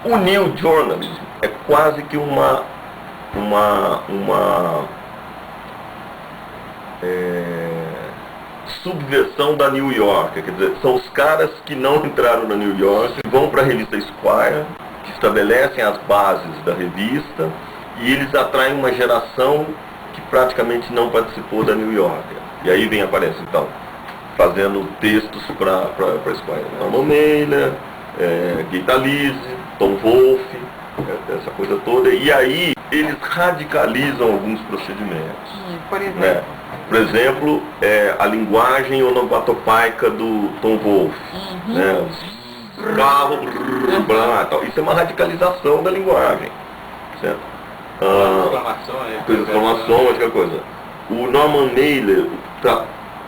O New Journalism é quase que uma subversão da New Yorker, quer dizer, são os caras que não entraram na New York, vão para a revista Esquire, que estabelecem as bases da revista, e eles atraem uma geração que praticamente não participou da New Yorker. E aí aparece então, fazendo textos para a Esquire. Norman Mailer, Gaita Lise, Tom Wolfe, essa coisa toda, e aí eles radicalizam alguns procedimentos. Por exemplo? Né? Por exemplo, a linguagem onomatopaica do Tom Wolfe. Né? Carro, tal. Isso é uma radicalização da linguagem. Certo? Exclamação, outra coisa. O Norman Mailer,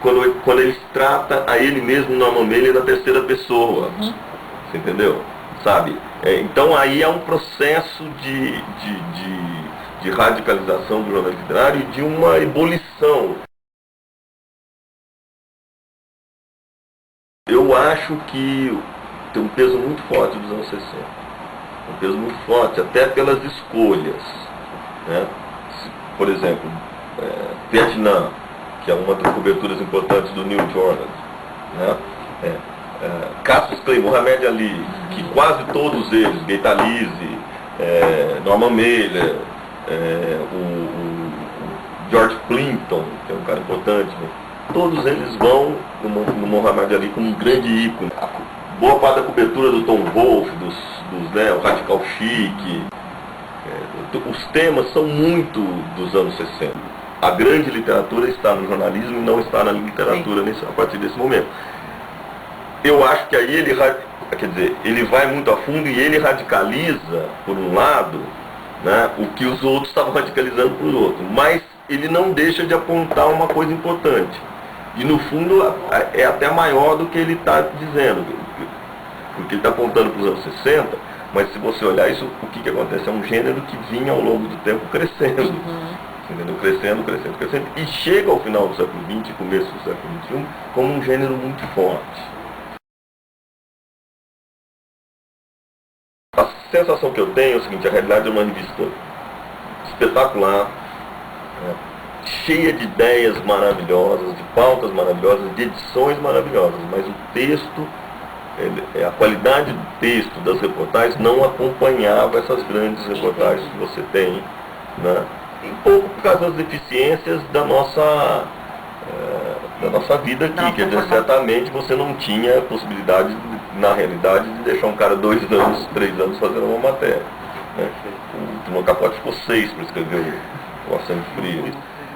quando ele trata a ele mesmo, Norman Mailer, na terceira pessoa. Você entendeu? Sabe? Então aí é um processo de radicalização do jornalismo literário e de uma ebulição. Eu acho que tem um peso muito forte dos anos 60. Um peso muito forte, até pelas escolhas. Né? Por exemplo, Vietnã, que é uma das coberturas importantes do New Journal. Né? Cassius Clay, Muhammad Ali, que quase todos eles, Gaita Lise, Norman Mailer, o George Clinton, que é um cara importante, né? Todos eles vão no Muhammad Ali como um grande ícone. Boa parte da cobertura do Tom Wolfe, o Radical Chic, os temas são muito dos anos 60. A grande literatura está no jornalismo e não está na literatura a partir desse momento. Eu acho que aí ele vai muito a fundo e ele radicaliza, por um lado, né, o que os outros estavam radicalizando por outro, mas ele não deixa de apontar uma coisa importante. E no fundo é até maior do que ele está dizendo, porque ele está apontando para os anos 60, mas se você olhar isso, o que acontece? É um gênero que vinha ao longo do tempo crescendo. Entendeu? Crescendo, e chega ao final do século XX e começo do século XXI como um gênero muito forte. A sensação que eu tenho é o seguinte: a realidade é uma revista espetacular, cheia de ideias maravilhosas, de pautas maravilhosas, de edições maravilhosas, mas o texto, a qualidade do texto das reportagens não acompanhava essas grandes reportagens que você tem, né? Um pouco por causa das deficiências da nossa vida aqui, quer dizer, certamente você não tinha possibilidade, na realidade, de deixar um cara 2 anos, 3 anos fazendo uma matéria. Né? O Truman Capote ficou 6 para escrever o A Sangue Frio.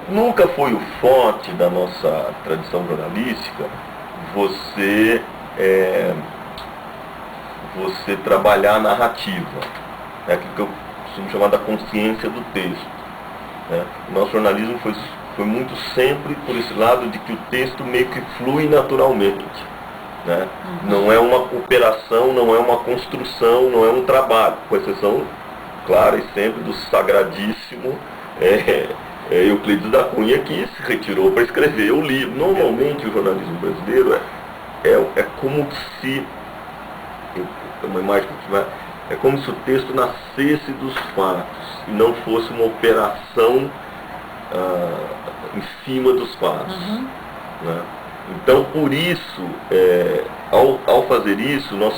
Nunca foi o forte da nossa tradição jornalística você trabalhar a narrativa, aquilo que eu costumo chamar da consciência do texto. O nosso jornalismo foi muito sempre por esse lado de que o texto meio que flui naturalmente. Né? Não é uma operação, não é uma construção, não é um trabalho, com exceção clara e sempre do sagradíssimo Euclides da Cunha, que se retirou para escrever o livro. Normalmente o jornalismo brasileiro é como se, uma imagem que é como se o texto nascesse dos fatos e não fosse uma operação em cima dos fatos. Né? Então, por isso, ao fazer isso, nós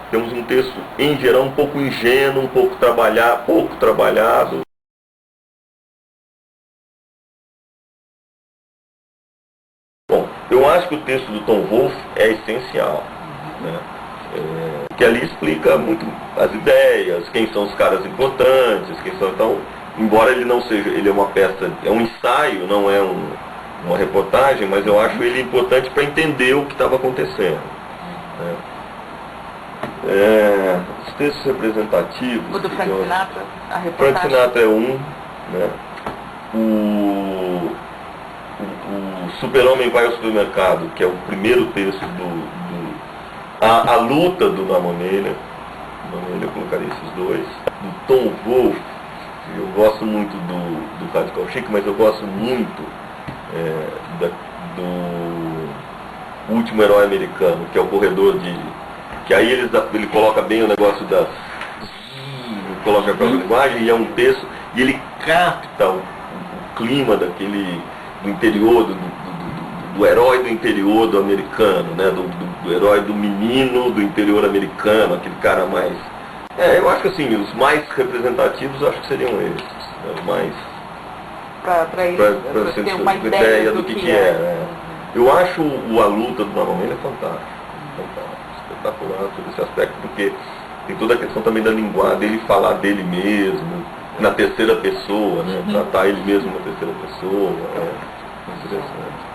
temos um texto, em geral, um pouco ingênuo, pouco trabalhado. Bom, eu acho que o texto do Tom Wolfe é essencial. Né? Que ali explica muito as ideias, quem são os caras importantes, então, embora ele não seja, ele é uma peça, é um ensaio, não é uma reportagem, mas eu acho ele importante para entender o que estava acontecendo. Os textos representativos... O do Frank Sinatra, a reportagem. Frank Sinatra é um, né? O Super-Homem vai ao supermercado, que é o primeiro texto a luta do Norman Mailer, eu colocaria esses dois. Do Tom Wolfe, eu gosto muito do Radical Chic, mas eu gosto muito do Último Herói Americano, que é o corredor que aí ele coloca bem o negócio das coloca a própria linguagem, e é um texto, e ele capta o clima daquele, do interior, do herói do interior do americano, né? Do herói do menino do interior americano, aquele cara mais... eu acho que assim, os mais representativos eu acho que seriam esses, né? Os mais... Para você ter uma ideia do que é. Eu acho a luta do Maomé é fantástico, espetacular todo esse aspecto, porque tem toda a questão também da linguagem, dele falar dele mesmo, na terceira pessoa, né? Tratar ele mesmo na terceira pessoa, é interessante.